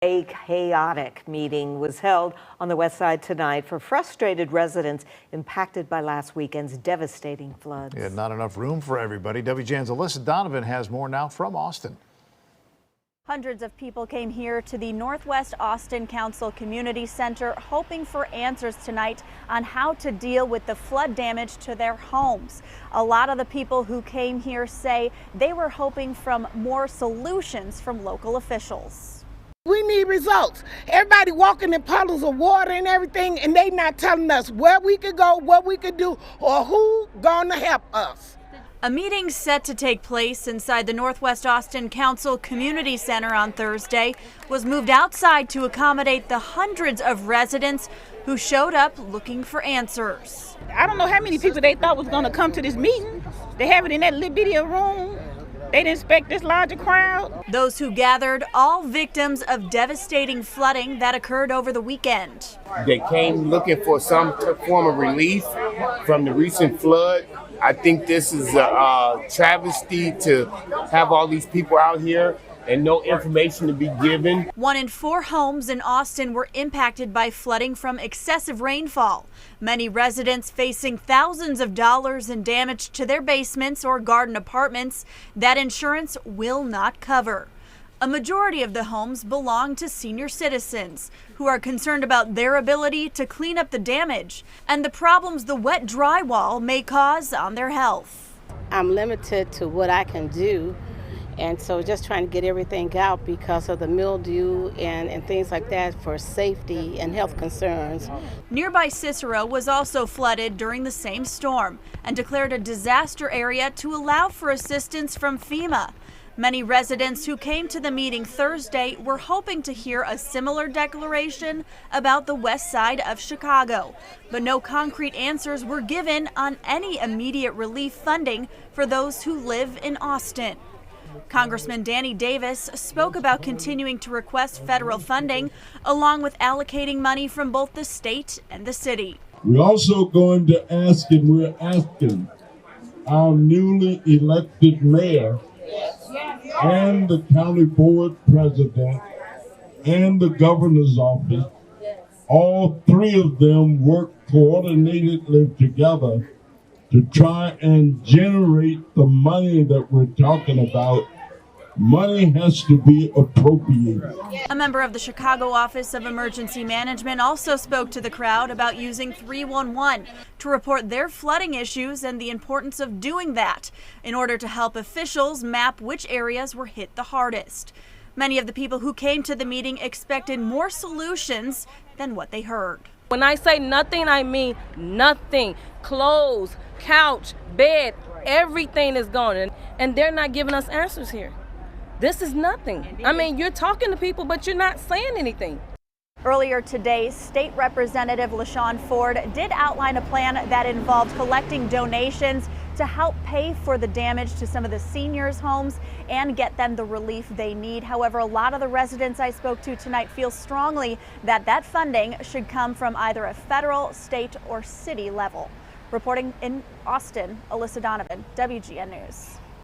A chaotic meeting was held on the west side tonight for frustrated residents impacted by last weekend's devastating floods. Yeah, not enough room for everybody. WGN's Alyssa Donovan has more now from Austin. Hundreds of people came here to the Northwest Austin Council Community Center hoping for answers tonight on how to deal with the flood damage to their homes. A lot of the people who came here say they were hoping for more solutions from local officials. We need results. Everybody walking in puddles of water and everything, and they not telling us where we could go, what we could do, or who gonna help us. A meeting set to take place inside the Northwest Austin Council Community Center on Thursday was moved outside to accommodate the hundreds of residents who showed up looking for answers. I don't know how many people they thought was gonna come to this meeting. They have it in that little bitty room. They didn't expect this larger crowd. Those who gathered, all victims of devastating flooding that occurred over the weekend. They came looking for some form of relief from the recent flood. I think this is a travesty to have all these people out here and no information to be given. 1 in 4 homes in Austin were impacted by flooding from excessive rainfall. Many residents facing thousands of dollars in damage to their basements or garden apartments that insurance will not cover. A majority of the homes belong to senior citizens who are concerned about their ability to clean up the damage and the problems the wet drywall may cause on their health. I'm limited to what I can do. And so just trying to get everything out because of the mildew and things like that for safety and health concerns. Nearby Cicero was also flooded during the same storm and declared a disaster area to allow for assistance from FEMA. Many residents who came to the meeting Thursday were hoping to hear a similar declaration about the west side of Chicago, but no concrete answers were given on any immediate relief funding for those who live in Austin. Congressman Danny Davis spoke about continuing to request federal funding, along with allocating money from both the state and the city. We're also going to ask, and we're asking our newly elected mayor and the county board president and the governor's office, all 3 of them work coordinatedly together to try and generate the money that we're talking about. Money has to be appropriated. A member of the Chicago Office of Emergency Management also spoke to the crowd about using 311 to report their flooding issues and the importance of doing that in order to help officials map which areas were hit the hardest. Many of the people who came to the meeting expected more solutions than what they heard. When I say nothing, I mean nothing. Clothes, couch, bed, everything is gone. And they're not giving us answers here. This is nothing. I mean, you're talking to people, but you're not saying anything. Earlier today, State Representative LaShawn Ford did outline a plan that involved collecting donations to help pay for the damage to some of the seniors' homes and get them the relief they need. However, a lot of the residents I spoke to tonight feel strongly that that funding should come from either a federal, state, or city level. Reporting in Austin, Alyssa Donovan, WGN News.